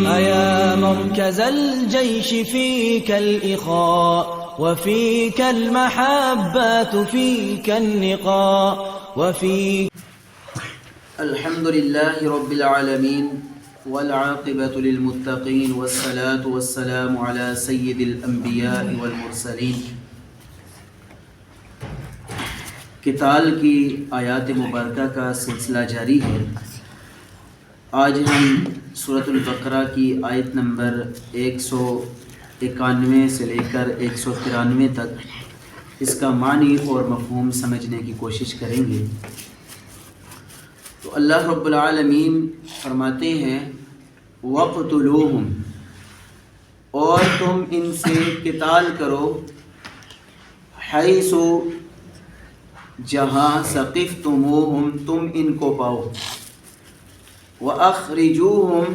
أيا مركز الجيش فيك الإخاء وفيك المحبات فيك النقاء وفيك. الحمد لله رب العالمين والعاقبة للمتقين والصلاة والسلام على سيد الأنبياء والمرسلين. قتال کی آیات مبارکہ کا سلسلہ جاری ہے. آج ہم سورۃ البقرہ کی آیت نمبر 191 سے لے کر 193 تک اس کا معنی اور مفہوم سمجھنے کی کوشش کریں گے. تو اللہ رب العالمین فرماتے ہیں وَقْتُلُوهُمْ، اور تم ان سے قتال کرو، حیث، جہاں، ثقفتموہم، تم ان کو پاؤ، وَأَخْرِجُوهُمْ،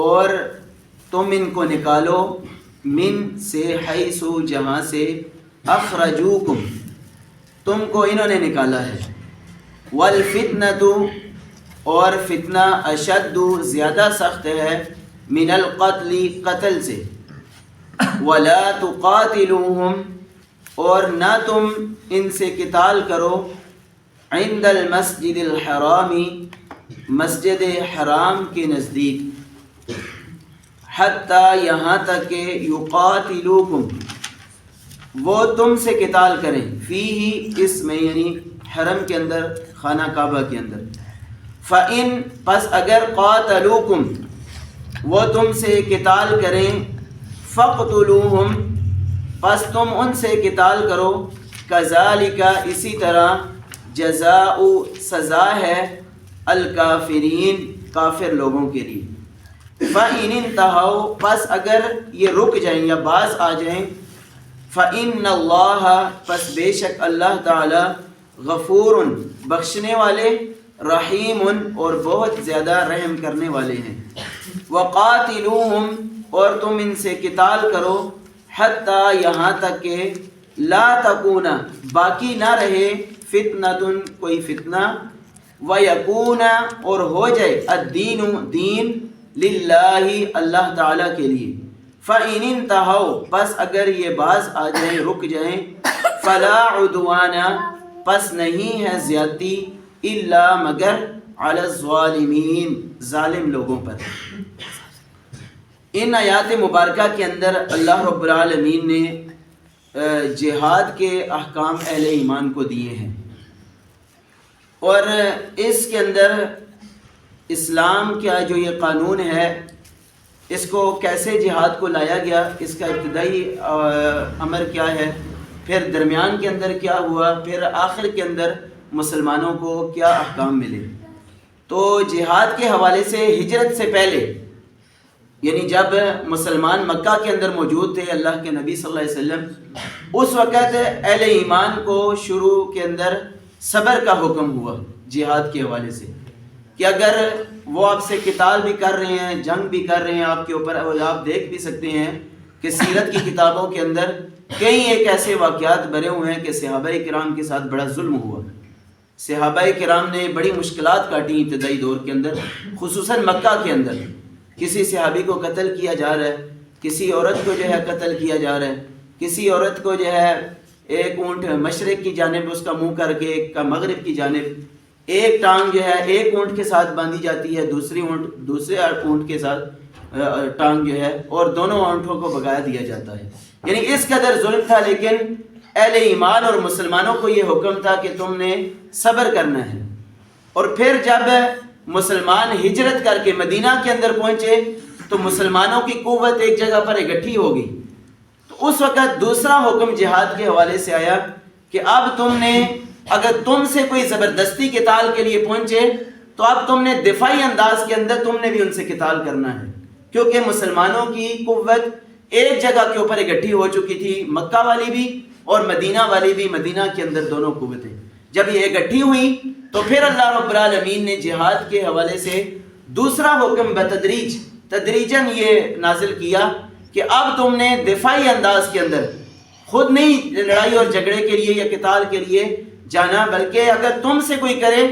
اور تم ان کو نکالو، من سے، حیث، جہاں سے، اخرجوکم، تم کو انہوں نے نکالا ہے، والفتنۃ، اور فتنہ، اشد، زیادہ سخت ہے، من القتل، قتل سے، ولا تقاتلوہم، اور نہ تم ان سے قتال کرو، عند المسجد الحرام، مسجد حرام کے نزدیک، حتیٰ، یہاں تک کہ، یقاتلوکم، وہ تم سے قتال کریں، فیہ، اس میں، یعنی حرم کے اندر، خانہ کعبہ کے اندر. فَإِن، پس اگر، قاتلوکم، وہ تم سے قتال کریں، فَقْتُلُوهُمْ، پس تم ان سے قتال کرو، كَذَلِكَ، اسی طرح، جزاء، سزا ہے، الکافرین، کافر لوگوں کے لیے. فَإِنِ انتہوا، پس اگر یہ رک جائیں یا باز آ جائیں، فَإِنَّ اللَّهَ، پس بے شک اللہ تعالی، غفور، بخشنے والے، رحیم، اور بہت زیادہ رحم کرنے والے ہیں. وَقَاتِلُوهُمْ، اور تم ان سے قتال کرو، حتیٰ، یہاں تک کہ، لا تکون، باقی نہ رہے، فتنۃ، کوئی فتنہ، وَيَكُونَ، اور ہو جائے، الدین، دین، للہ، اللہ تعالیٰ کے لیے. فَإِنِ انتہوا، پس اگر یہ باز آ جائیں، رک جائیں، فَلَا عُدْوَانَ، پس نہیں ہے زیادتی، الا، مگر، علی الظالمین، ظالم لوگوں پر. ان آیات مبارکہ کے اندر اللہ رب العالمین نے جہاد کے احکام اہل ایمان کو دیے ہیں، اور اس کے اندر اسلام کا جو یہ قانون ہے، اس کو کیسے جہاد کو لایا گیا، اس کا ابتدائی امر کیا ہے، پھر درمیان کے اندر کیا ہوا، پھر آخر کے اندر مسلمانوں کو کیا احکام ملے. تو جہاد کے حوالے سے ہجرت سے پہلے، یعنی جب مسلمان مکہ کے اندر موجود تھے، اللہ کے نبی صلی اللہ علیہ وسلم، اس وقت اہل ایمان کو شروع کے اندر صبر کا حکم ہوا جہاد کے حوالے سے، کہ اگر وہ آپ سے قتال بھی کر رہے ہیں، جنگ بھی کر رہے ہیں آپ کے اوپر، اور آپ دیکھ بھی سکتے ہیں کہ سیرت کی کتابوں کے اندر کئی ایک ایسے واقعات بھرے ہوئے ہیں کہ صحابہ کرام کے ساتھ بڑا ظلم ہوا. صحابہ کرام نے بڑی مشکلات کاٹی ابتدائی دور کے اندر، خصوصاً مکہ کے اندر. کسی صحابی کو قتل کیا جا رہا ہے، کسی عورت کو جو ہے قتل کیا جا رہا ہے، کسی عورت کو جو ہے ایک اونٹ مشرق کی جانب اس کا منہ کر کے، ایک کا مغرب کی جانب، ایک ٹانگ جو ہے ایک اونٹ کے ساتھ باندھی جاتی ہے، دوسرے اونٹ کے ساتھ ٹانگ جو ہے، اور دونوں اونٹوں کو بگایا دیا جاتا ہے. یعنی اس قدر ظلم تھا، لیکن اہل ایمان اور مسلمانوں کو یہ حکم تھا کہ تم نے صبر کرنا ہے. اور پھر جب مسلمان ہجرت کر کے مدینہ کے اندر پہنچے تو مسلمانوں کی قوت ایک جگہ پر اکٹھی ہو گئی. تو اس وقت دوسرا حکم جہاد کے حوالے سے آیا کہ اب تم نے، اگر تم سے کوئی زبردستی قتال کے لیے پہنچے تو اب تم نے دفاعی انداز کے اندر تم نے بھی ان سے قتال کرنا ہے، کیونکہ مسلمانوں کی قوت ایک جگہ کے اوپر اکٹھی ہو چکی تھی، مکہ والی بھی اور مدینہ والی بھی، مدینہ کے اندر دونوں قوتیں جب یہ اکٹھی ہوئی تو پھر اللہ رب العالمین نے جہاد کے حوالے سے دوسرا حکم تدریجاً یہ نازل کیا کہ اب تم نے دفاعی انداز کے اندر خود نہیں لڑائی اور جھگڑے کے لیے یا قتال کے لیے جانا، بلکہ اگر تم سے کوئی کرے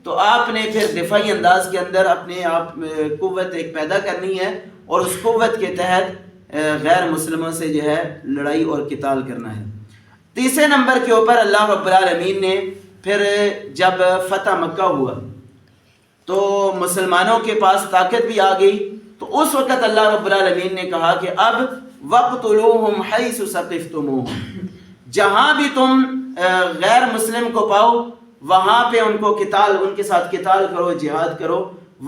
تو آپ نے پھر دفاعی انداز کے اندر اپنے آپ قوت ایک پیدا کرنی ہے اور اس قوت کے تحت غیر مسلموں سے جو ہے لڑائی اور قتال کرنا ہے۔ تیسرے نمبر کے اوپر اللہ رب العالمین نے پھر جب فتح مکہ ہوا تو مسلمانوں کے پاس طاقت بھی آ گئی، تو اس وقت اللہ رب العالمین نے کہا کہ اب وَاقْتُلُوهُمْ حَيْثُ ثَقِفْتُمُوهُمْ، جہاں بھی تم غیر مسلم کو پاؤ وہاں پہ ان کو قتال، ان کے ساتھ قتال کرو، جہاد کرو،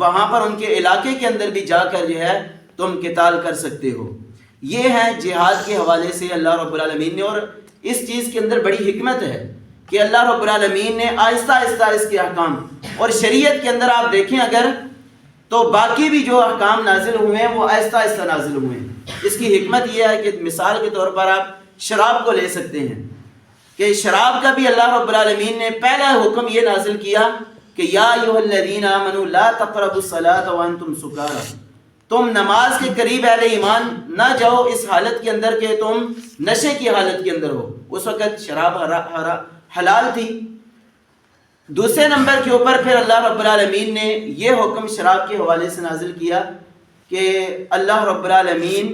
وہاں پر ان کے علاقے کے اندر بھی جا کر جو ہے تم قتال کر سکتے ہو۔ یہ ہے جہاد کے حوالے سے اللہ رب العالمین نے، اور اس چیز کے اندر بڑی حکمت ہے کہ اللہ رب العالمین نے آہستہ آہستہ اس کے احکام، اور شریعت کے اندر آپ دیکھیں اگر تو باقی بھی جو احکام نازل ہوئے ہیں وہ آہستہ آہستہ نازل ہوئے ہیں۔ اس کی حکمت یہ ہے کہ مثال کے طور پر آپ شراب کو لے سکتے ہیں کہ شراب کا بھی اللہ رب العالمین نے پہلا حکم یہ نازل کیا کہ یا ایھا الذین آمنوا لا تقربوا الصلاۃ وانتم سکارى، تم نماز کے قریب اہل ایمان نہ جاؤ اس حالت کے اندر کہ تم نشے کی حالت کے اندر ہو۔ اس وقت شراب حلال تھی۔ دوسرے نمبر کے اوپر پھر اللہ رب العالمین نے یہ حکم شراب کے حوالے سے نازل کیا کہ اللہ رب العالمین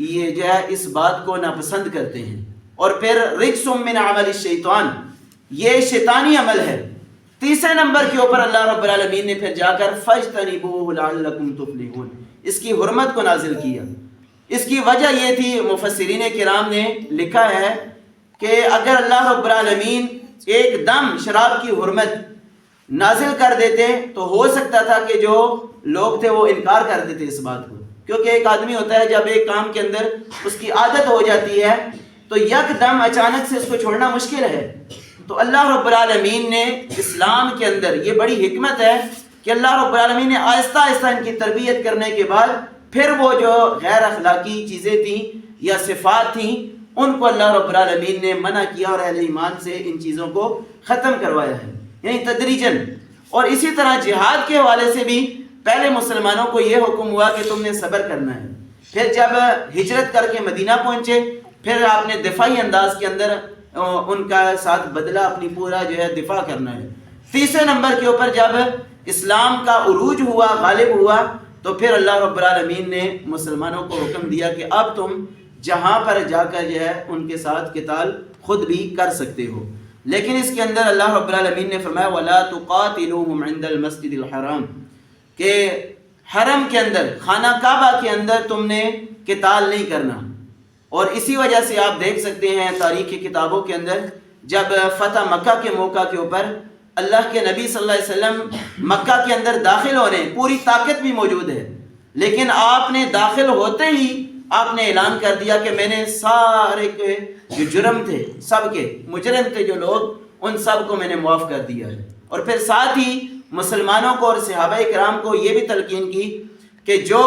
یہ جو ہے اس بات کو ناپسند کرتے ہیں، اور پھر رجس من عمل الشیطان، یہ شیطانی عمل ہے۔ تیسرے نمبر کے اوپر اللہ رب العالمین نے پھر جا کر فاجتنبوہ لعلکم تفلحون، اس کی حرمت کو نازل کیا۔ اس کی وجہ یہ تھی، مفسرین کرام نے لکھا ہے کہ اگر اللہ رب العالمین ایک دم شراب کی حرمت نازل کر دیتے تو ہو سکتا تھا کہ جو لوگ تھے وہ انکار کر دیتے اس بات کو، کیونکہ ایک آدمی ہوتا ہے جب ایک کام کے اندر اس کی عادت ہو جاتی ہے تو یک دم اچانک سے اس کو چھوڑنا مشکل ہے۔ تو اللہ رب العالمین نے اسلام کے اندر یہ بڑی حکمت ہے کہ اللہ رب العالمین نے آہستہ آہستہ ان کی تربیت کرنے کے بعد پھر وہ جو غیر اخلاقی چیزیں تھیں یا صفات تھیں ان کو اللہ رب العالمین نے منع کیا اور اہل ایمان سے ان چیزوں کو ختم کروایا ہے، یعنی تدریجاً۔ اور اسی طرح جہاد کے حوالے سے بھی پہلے مسلمانوں کو یہ حکم ہوا کہ تم نے صبر کرنا ہے، پھر جب ہجرت کر کے مدینہ پہنچے پھر آپ نے دفاعی انداز کے اندر ان کا ساتھ بدلہ اپنی پورا جو ہے دفاع کرنا ہے۔ تیسرے نمبر کے اوپر جب اسلام کا عروج ہوا، غالب ہوا، تو پھر اللہ رب العالمین نے مسلمانوں کو حکم دیا کہ اب تم جہاں پر جا کر جو ہے ان کے ساتھ قتال خود بھی کر سکتے ہو۔ لیکن اس کے اندر اللہ رب العالمین نے فرمایا وَلَا تُقَاتِلُوهُمْ عِنْدَ الْمَسْجِدِ الْحَرَامِ، کہ حرم کے اندر، خانہ کعبہ کے اندر تم نے قتال نہیں کرنا۔ اور اسی وجہ سے آپ دیکھ سکتے ہیں تاریخ کی کتابوں کے اندر جب فتح مکہ کے موقع کے اوپر اللہ کے نبی صلی اللہ علیہ وسلم مکہ کے اندر داخل ہو رہے ہیں، پوری طاقت بھی موجود ہے، لیکن آپ نے داخل ہوتے ہی آپ نے اعلان کر دیا کہ میں نے سارے کے جو جرم تھے، سب کے مجرم تھے جو لوگ، ان سب کو میں نے معاف کر دیا ہے۔ اور پھر ساتھ ہی مسلمانوں کو اور صحابہ کرام کو یہ بھی تلقین کی کہ جو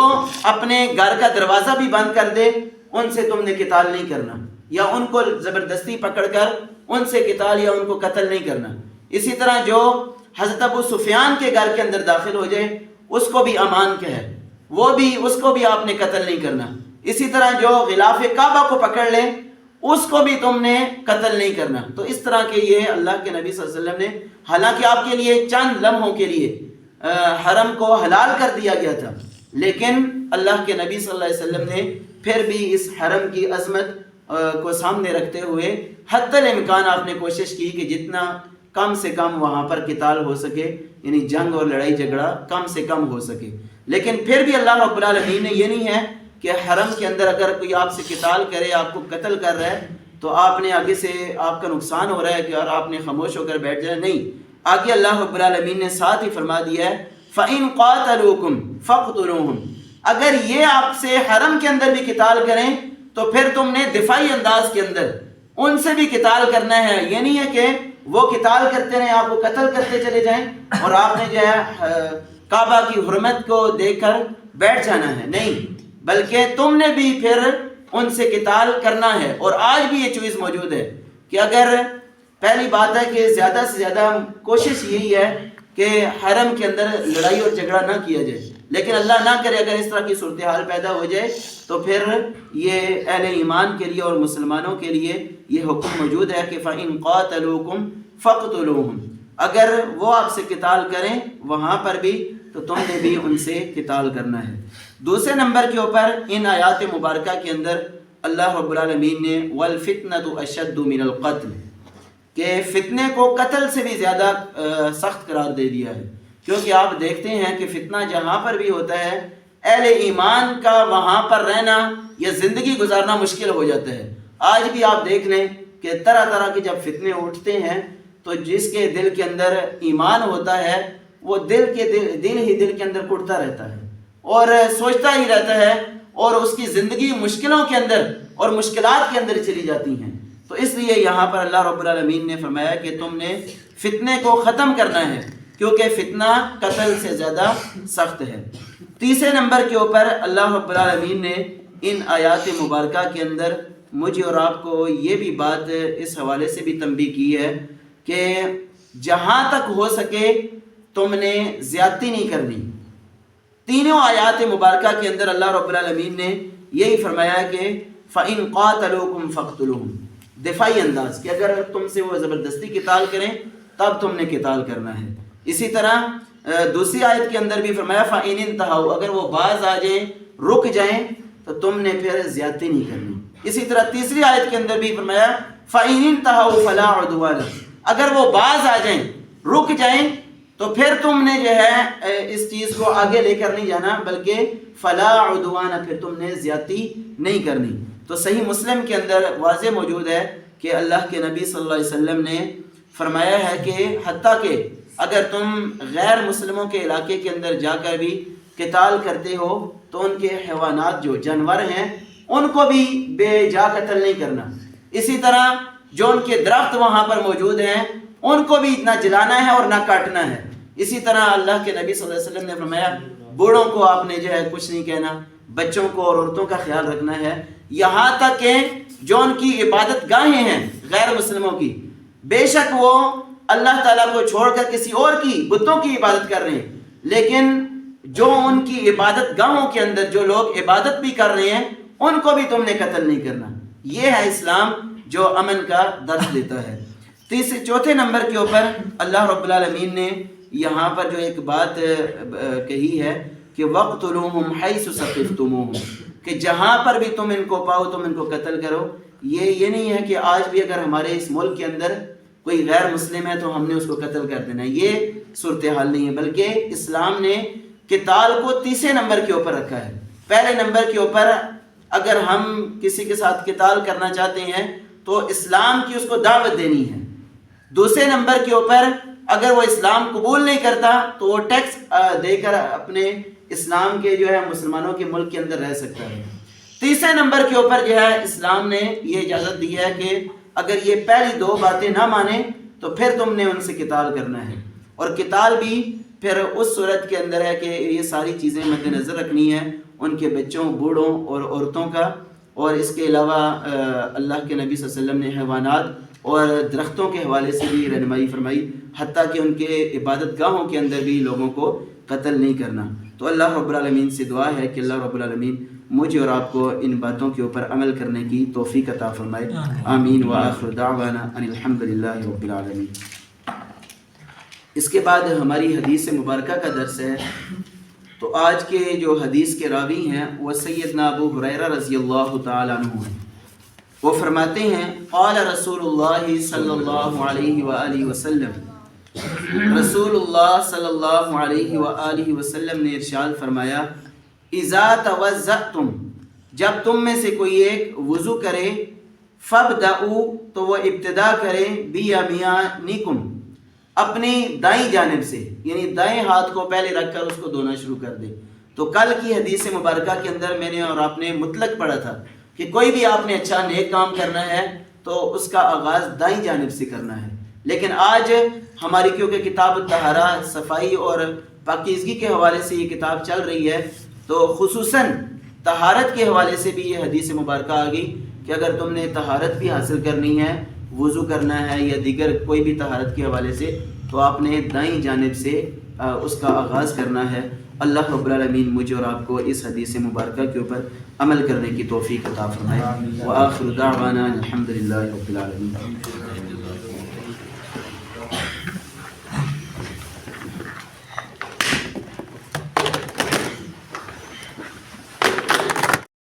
اپنے گھر کا دروازہ بھی بند کر دے ان سے تم نے قتال نہیں کرنا، یا ان کو زبردستی پکڑ کر ان سے قتال یا ان کو قتل نہیں کرنا۔ اسی طرح جو حضرت ابو سفیان کے گھر کے اندر داخل ہو جائے اس کو بھی امان کا ہے، اس کو بھی آپ نے قتل نہیں کرنا۔ اسی طرح جو غلاف کعبہ کو پکڑ لے اس کو بھی تم نے قتل نہیں کرنا۔ تو اس طرح کے یہ اللہ کے نبی صلی اللہ علیہ وسلم نے، حالانکہ آپ کے لیے چند لمحوں کے لیے حرم کو حلال کر دیا گیا تھا، لیکن اللہ کے نبی صلی اللہ علیہ وسلم نے پھر بھی اس حرم کی عظمت کو سامنے رکھتے ہوئے حتی الامکان آپ نے کوشش کی کہ جتنا کم سے کم وہاں پر قتال ہو سکے، یعنی جنگ اور لڑائی جھگڑا کم سے کم ہو سکے۔ لیکن پھر بھی اللہ رب العالمین نے یہ نہیں ہے کہ حرم کے اندر اگر کوئی آپ سے قتال کرے، آپ کو قتل کر رہا ہے تو آپ نے آگے سے آپ کا نقصان ہو رہا ہے کہ اور آپ نے خاموش ہو کر بیٹھ جائے، نہیں۔ آگے اللہ رب العالمین نے ساتھ ہی فرما دیا ہے فَإِن قَاتَلُوكُمْ فَاقْتُلُوهُمْ، اگر یہ آپ سے حرم کے اندر بھی قتال کریں تو پھر تم نے دفاعی انداز کے اندر ان سے بھی قتال کرنا ہے۔ یہ نہیں ہے کہ وہ قتال کرتے رہیں، آپ کو قتل کرتے چلے جائیں اور آپ نے جو ہے کعبہ کی حرمت کو دیکھ کر بیٹھ جانا ہے، نہیں، بلکہ تم نے بھی پھر ان سے قتال کرنا ہے۔ اور آج بھی یہ چیز موجود ہے کہ اگر پہلی بات ہے کہ زیادہ سے زیادہ کوشش یہی ہے کہ حرم کے اندر لڑائی اور جھگڑا نہ کیا جائے، لیکن اللہ نہ کرے اگر اس طرح کی صورتحال پیدا ہو جائے تو پھر یہ اہل ایمان کے لیے اور مسلمانوں کے لیے یہ حکم موجود ہے کہ فَإِن قَاتَلُوكُمْ فَاقْتُلُوهُمْ، اگر وہ آپ سے قتال کریں وہاں پر بھی تو تم نے بھی ان سے قتال کرنا ہے۔ دوسرے نمبر کے اوپر ان آیات مبارکہ کے اندر اللہ رب العالمین نے وَالْفِتْنَةُ أَشَدُّ مِنَ الْقَتْلِ کہ فتنے کو قتل سے بھی زیادہ سخت قرار دے دیا ہے، کیونکہ آپ دیکھتے ہیں کہ فتنہ جہاں پر بھی ہوتا ہے اہل ایمان کا وہاں پر رہنا یا زندگی گزارنا مشکل ہو جاتا ہے۔ آج بھی آپ دیکھ لیں کہ طرح طرح کے جب فتنے اٹھتے ہیں تو جس کے دل کے اندر ایمان ہوتا ہے وہ دل کے اندر کٹتا رہتا ہے اور سوچتا ہی رہتا ہے اور اس کی زندگی مشکلوں کے اندر اور مشکلات کے اندر چلی جاتی ہیں۔ تو اس لیے یہاں پر اللہ رب العالمین نے فرمایا کہ تم نے فتنے کو ختم کرنا ہے، کیونکہ فتنہ قتل سے زیادہ سخت ہے۔ تیسرے نمبر کے اوپر اللہ رب العالمین نے ان آیات مبارکہ کے اندر مجھے اور آپ کو یہ بھی بات اس حوالے سے بھی تنبیہ کی ہے کہ جہاں تک ہو سکے تم نے زیادتی نہیں کرنی۔ تینوں آیات مبارکہ کے اندر اللہ رب العالمین نے یہی فرمایا کہ فَإِن قَاتَلُوكُمْ فَاقْتُلُوهُمْ، دفاعی انداز کہ اگر تم سے وہ زبردستی قتال کریں تب تم نے قتال کرنا ہے۔ اسی طرح دوسری آیت کے اندر بھی فرمایا فَإِنِ انْتَهَوْا، اگر وہ باز آ جائیں رک جائیں تو تم نے پھر زیادتی نہیں کرنی۔ اسی طرح تیسری آیت کے اندر بھی فرمایا فَإِنِ انْتَهَوْا فَلَا عُدْوَانَ، اگر وہ باز آ جائیں رک جائیں تو پھر تم نے جو ہے اس چیز کو آگے لے کر نہیں جانا، بلکہ فَلَا عُدْوَانَ، پھر تم نے زیادتی نہیں کرنی۔ تو صحیح مسلم کے اندر واضح موجود ہے کہ اللہ کے نبی صلی اللہ علیہ وسلم نے فرمایا ہے کہ حتیٰ کہ اگر تم غیر مسلموں کے علاقے کے اندر جا کر بھی قتال کرتے ہو تو ان کے حیوانات جو جانور ہیں ان کو بھی بے جا قتل نہیں کرنا۔ اسی طرح جو ان کے درخت وہاں پر موجود ہیں ان کو بھی نہ جلانا ہے اور نہ کاٹنا ہے۔ اسی طرح اللہ کے نبی صلی اللہ علیہ وسلم نے فرمایا بوڑھوں کو آپ نے جو ہے کچھ نہیں کہنا، بچوں کو اور عورتوں کا خیال رکھنا ہے، یہاں تک کہ جو ان کی عبادت گاہیں ہیں غیر مسلموں کی، بے شک وہ اللہ تعالیٰ کو چھوڑ کر کسی اور کی بتوں کی عبادت کر رہے ہیں، لیکن جو ان کی عبادت گاہوں کے اندر جو لوگ عبادت بھی کر رہے ہیں ان کو بھی تم نے قتل نہیں کرنا۔ یہ ہے اسلام جو امن کا درس دیتا ہے۔ چوتھے نمبر کے اوپر اللہ رب العالمین نے یہاں پر جو ایک بات کہی ہے کہ وَاقْتُلُوهُمْ حَيْثُ ثَقِفْتُمُوهُمْ، کہ جہاں پر بھی تم ان کو پاؤ تم ان کو قتل کرو۔ یہ نہیں ہے کہ آج بھی اگر ہمارے اس ملک کے اندر کوئی غیر مسلم ہے تو ہم نے اس کو قتل کر دینا، یہ صورتحال نہیں ہے، بلکہ اسلام نے قتال کو تیسرے نمبر کے اوپر رکھا ہے۔ پہلے نمبر کے اوپر اگر ہم کسی کے ساتھ قتال کرنا چاہتے ہیں تو اسلام کی اس کو دعوت دینی ہے۔ دوسرے نمبر کے اوپر اگر وہ اسلام قبول نہیں کرتا تو وہ ٹیکس دے کر اپنے اسلام کے جو ہے مسلمانوں کے ملک کے اندر رہ سکتا ہے۔ تیسرے نمبر کے اوپر جو ہے اسلام نے یہ اجازت دی ہے کہ اگر یہ پہلی دو باتیں نہ مانیں تو پھر تم نے ان سے قتال کرنا ہے، اور قتال بھی پھر اس صورت کے اندر ہے کہ یہ ساری چیزیں مد نظر رکھنی ہے، ان کے بچوں، بوڑھوں اور عورتوں کا، اور اس کے علاوہ اللہ کے نبی صلی اللہ علیہ وسلم نے حیوانات اور درختوں کے حوالے سے بھی رہنمائی فرمائی، حتیٰ کہ ان کے عبادت گاہوں کے اندر بھی لوگوں کو قتل نہیں کرنا۔ تو اللہ رب العالمین سے دعا ہے کہ اللہ رب العالمین مجھے اور آپ کو ان باتوں کے اوپر عمل کرنے کی توفیق عطا فرمائے۔ آمین وآخر دعوانا ان الحمدللہ رب العالمین۔ اس کے بعد ہماری حدیث مبارکہ کا درس ہے۔ تو آج کے جو حدیث کے راوی ہیں وہ سیدنا ابو ہریرہ رضی اللہ تعالیٰ عنہ ہیں۔ وہ فرماتے ہیں قال رسول اللہ صلی اللہ علیہ وآلہ وسلم، رسول اللہ صلی اللہ علیہ وآلہ وسلم نے ارشاد فرمایا اذا توضأتم، جب تم میں سے کوئی ایک وضو کرے، فابدؤوا، تو وہ ابتدا کرے بیمینکم، اپنی دائیں جانب سے، یعنی دائیں ہاتھ کو پہلے رکھ کر اس کو دھونا شروع کر دے۔ تو کل کی حدیث مبارکہ کے اندر میں نے اور آپ نے مطلق پڑھا تھا کہ کوئی بھی آپ نے اچھا نیک کام کرنا ہے تو اس کا آغاز دائیں جانب سے کرنا ہے، لیکن آج ہماری کیونکہ کتاب الطہارہ صفائی اور پاکیزگی کے حوالے سے یہ کتاب چل رہی ہے تو خصوصاً طہارت کے حوالے سے بھی یہ حدیث مبارکہ آ گئی کہ اگر تم نے طہارت بھی حاصل کرنی ہے، وضو کرنا ہے یا دیگر کوئی بھی طہارت کے حوالے سے، تو آپ نے دائیں جانب سے اس کا آغاز کرنا ہے۔ اللہ رب العالمین مجھے اور آپ کو اس حدیث مبارکہ کے اوپر عمل کرنے کی توفیق عطا فرمائے۔ وآخر دعوانا الحمدللہ رب العالمین۔